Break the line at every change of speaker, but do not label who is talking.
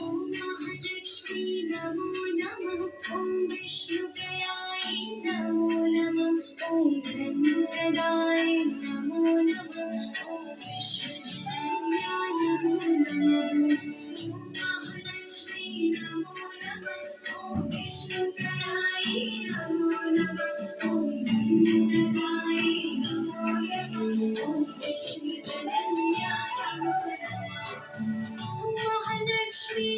महालक्ष्मी नमो नमः ॐ विष्णुप्रियाय नमो नमः ॐ धनप्रदाय नमो नमः ॐ विश्वजनन्याय नमो नमः ॐ महालक्ष्मी नमो नमः ॐ विष्णुप्रियाय नमो नमः ॐ धनप्रदाय नमो नमः ॐ विश्वजनन्याय नमो नमः महालक्ष्मी